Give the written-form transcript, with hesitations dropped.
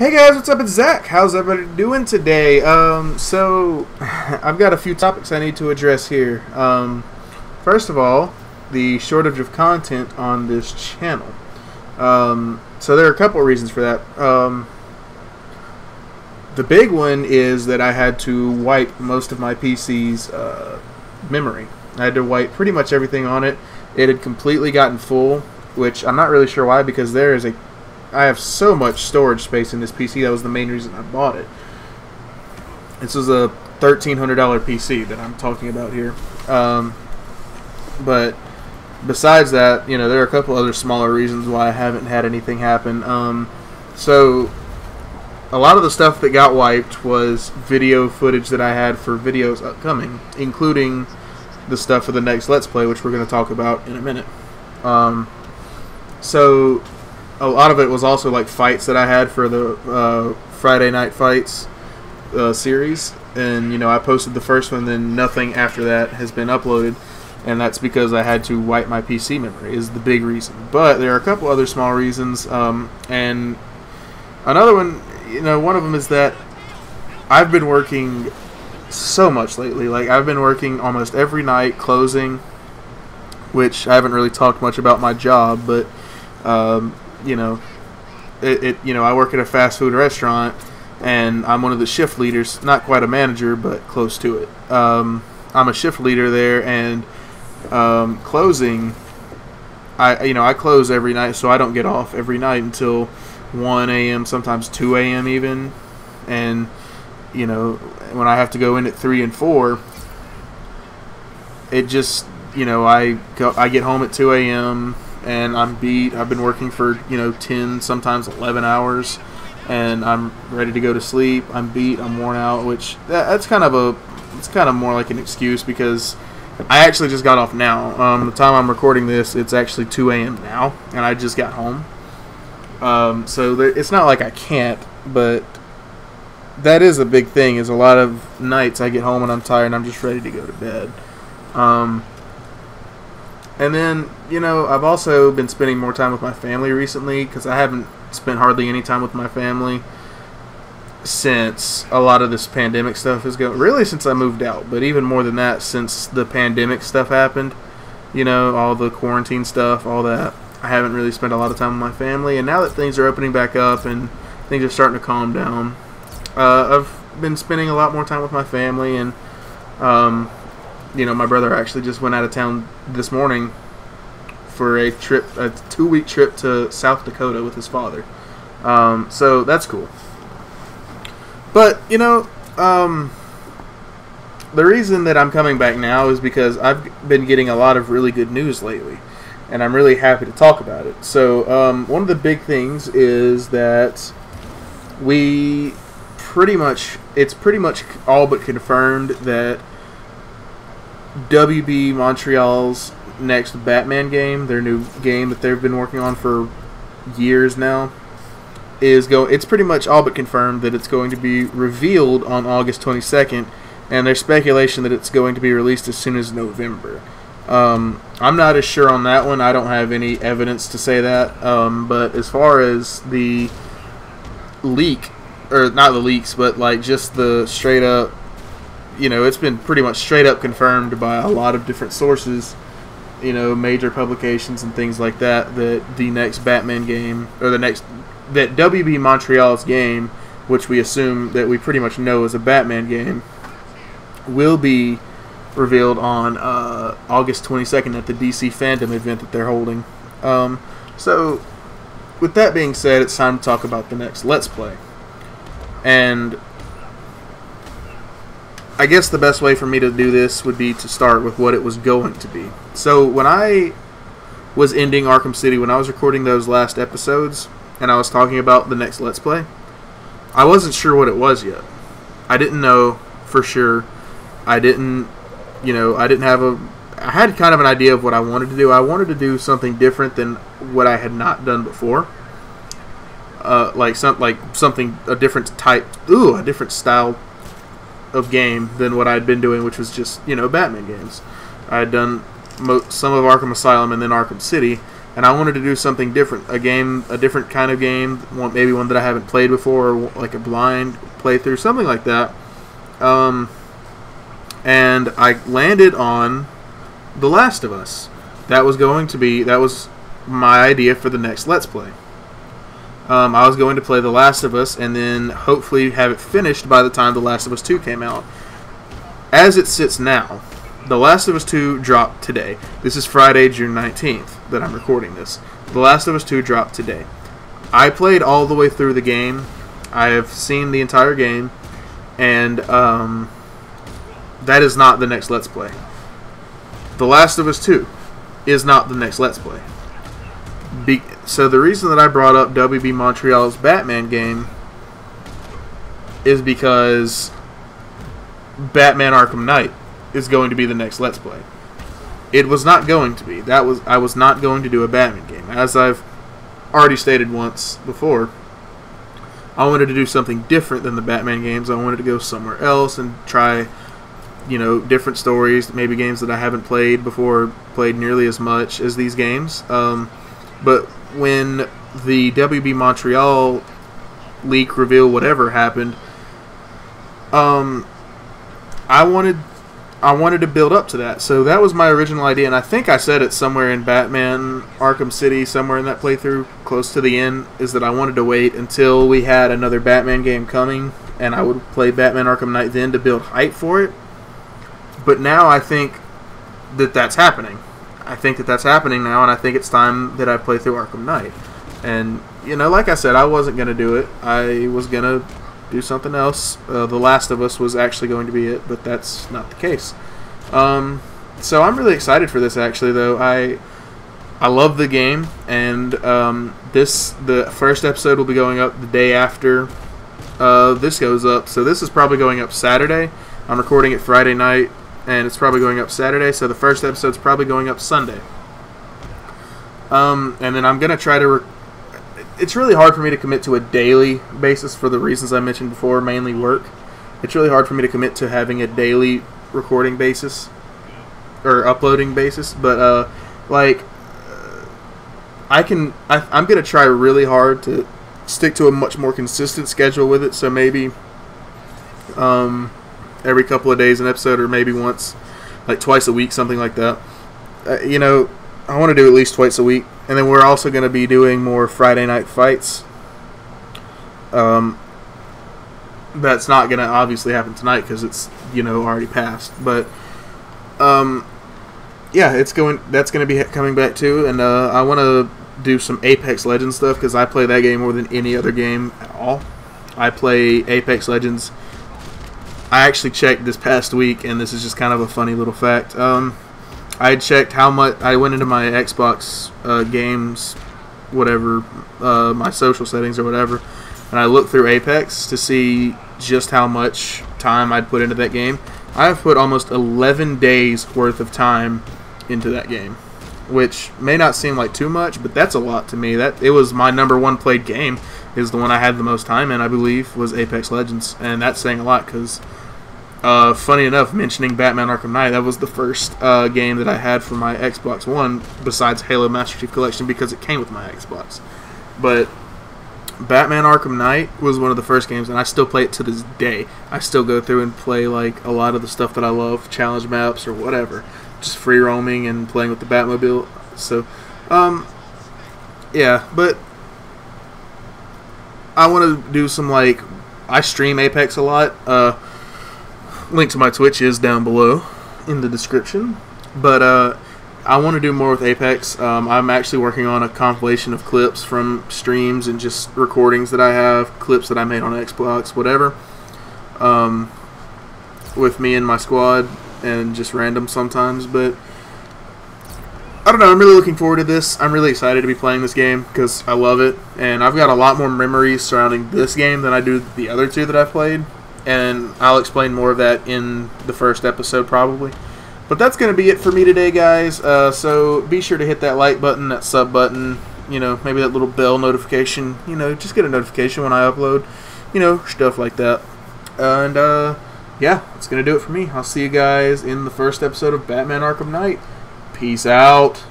Hey guys, what's up? It's Zach. How's everybody doing today? So I've got a few topics I need to address here. First of all, the shortage of content on this channel. So there are a couple of reasons for that. The big one is that I had to wipe most of my PC's memory. I had to wipe pretty much everything on it. It had completely gotten full, which I'm not really sure why, because I have so much storage space in this PC. That was the main reason I bought it. This was a $1,300 PC that I'm talking about here. But besides that, there are a couple other smaller reasons why I haven't had anything happen. So a lot of the stuff that got wiped was video footage that I had for videos upcoming, including the stuff for the next Let's Play, which we're going to talk about in a minute. So a lot of it was also like fights that I had for the Friday Night Fights series, and I posted the first one, then nothing after that has been uploaded, and that's because I had to wipe my PC memory is the big reason. But there are a couple other small reasons, and another one, one of them is that I've been working so much lately. Like, I've been working almost every night closing, which I haven't really talked much about my job, but I work at a fast food restaurant, and I'm one of the shift leaders. Not quite a manager, but close to it. I'm a shift leader there, and closing. I close every night, so I don't get off every night until 1 a.m., sometimes 2 a.m. even. And when I have to go in at 3 and 4, it just I get home at 2 a.m. and I'm beat. I've been working for 10, sometimes 11 hours, and I'm ready to go to sleep. I'm beat. I'm worn out. Which it's kind of more like an excuse, because I actually just got off now. The time I'm recording this, it's actually 2 a.m. now, and I just got home. So it's not like I can't, but that is a big thing. Is a lot of nights I get home and I'm tired and I'm just ready to go to bed. And then, I've also been spending more time with my family recently, because I haven't spent hardly any time with my family since a lot of this pandemic stuff is going. Really, since I moved out, but even more than that, since the pandemic stuff happened, all the quarantine stuff, all that. I haven't really spent a lot of time with my family, and now that things are opening back up and things are starting to calm down, I've been spending a lot more time with my family, and my brother actually just went out of town this morning for a 2-week trip to South Dakota with his father. So that's cool. But, the reason that I'm coming back now is because I've been getting a lot of really good news lately, and I'm really happy to talk about it. So, one of the big things is that it's pretty much all but confirmed that WB Montreal's next Batman game, their new game that they've been working on for years now, it's pretty much all but confirmed that it's going to be revealed on August 22nd, and there's speculation that it's going to be released as soon as November. I'm not as sure on that one. I don't have any evidence to say that, but as far as the leak, or not the leaks, but like just the straight up, it's been pretty much straight up confirmed by a lot of different sources, major publications and things like that, that the next Batman game, or that WB Montreal's game, which we assume that we pretty much know is a Batman game, will be revealed on August 22nd at the DC Fandom event that they're holding. So, with that being said, it's time to talk about the next Let's Play. And I guess the best way for me to do this would be to start with what it was going to be. So when I was ending Arkham City, when I was recording those last episodes, and I was talking about the next Let's Play, I wasn't sure what it was yet. I didn't know for sure. I had kind of an idea of what I wanted to do. I wanted to do something different than what I had not done before. A different style of game than what I'd been doing, which was just Batman games. I had done some of Arkham Asylum and then Arkham City, and I wanted to do something different, a different kind of game, maybe one that I haven't played before, or like a blind playthrough, something like that. And I landed on The Last of Us. That was my idea for the next Let's Play. I was going to play The Last of Us and then hopefully have it finished by the time The Last of Us 2 came out. As it sits now, The Last of Us 2 dropped today. This is Friday, June 19th that I'm recording this. The Last of Us 2 dropped today. I played all the way through the game. I have seen the entire game, and that is not the next Let's Play. The Last of Us 2 is not the next Let's Play. So the reason that I brought up WB Montreal's Batman game is because Batman Arkham Knight is going to be the next Let's Play. It was not going to be. I was not going to do a Batman game. As I've already stated once before, I wanted to do something different than the Batman games. I wanted to go somewhere else and try, different stories, maybe games that I haven't played before, played nearly as much as these games. But when the WB Montreal leak, reveal, whatever happened, I wanted to build up to that. So that was my original idea, and I think I said it somewhere in Batman Arkham City, somewhere in that playthrough, close to the end, is that I wanted to wait until we had another Batman game coming, and I would play Batman Arkham Knight then to build hype for it. But now I think that that's happening. I think that that's happening now, and I think it's time that I play through Arkham Knight. And, like I said, I wasn't going to do it. I was going to do something else. The Last of Us was actually going to be it, but that's not the case. So I'm really excited for this, actually, though. I love the game, and the first episode will be going up the day after this goes up. So this is probably going up Saturday. I'm recording it Friday night, and it's probably going up Saturday, so the first episode's probably going up Sunday. And then I'm going to try to... It's really hard for me to commit to a daily basis for the reasons I mentioned before, mainly work. It's really hard for me to commit to having a daily recording basis, or uploading basis, but, I'm going to try really hard to stick to a much more consistent schedule with it, so maybe, every couple of days an episode, or maybe once, like twice a week, something like that. I want to do at least twice a week, and then we're also going to be doing more Friday night fights. That's not going to obviously happen tonight because it's already passed, but yeah, that's going to be coming back too, and I want to do some Apex Legends stuff because I play that game more than any other game at all. I play Apex Legends. I actually checked this past week, and this is just kind of a funny little fact. I checked how much. I went into my Xbox games, whatever, my social settings or whatever, and I looked through Apex to see just how much time I'd put into that game. I've put almost 11 days worth of time into that game, which may not seem like too much, but that's a lot to me. It was my #1 played game. Is the one I had the most time in, I believe, was Apex Legends, and that's saying a lot because. Funny enough, mentioning Batman Arkham Knight, that was the first game that I had for my Xbox One, besides Halo Master Chief Collection, because it came with my Xbox. But Batman Arkham Knight was one of the first games, and I still play it to this day. I still go through and play like a lot of the stuff that I love, challenge maps or whatever, just free roaming and playing with the Batmobile. So, yeah, but I want to do some I stream Apex a lot. Link to my Twitch is down below in the description. But I want to do more with Apex. I'm actually working on a compilation of clips from streams and just recordings that I have, clips that I made on Xbox, whatever, with me and my squad, and just random sometimes. But I don't know, I'm really looking forward to this. I'm really excited to be playing this game because I love it, and I've got a lot more memories surrounding this game than I do the other two that I've played. And I'll explain more of that in the first episode probably. But that's going to be it for me today, guys. So be sure to hit that like button, that sub button, maybe that little bell notification. Just get a notification when I upload, stuff like that. And yeah, that's going to do it for me. I'll see you guys in the first episode of Batman Arkham Knight. Peace out.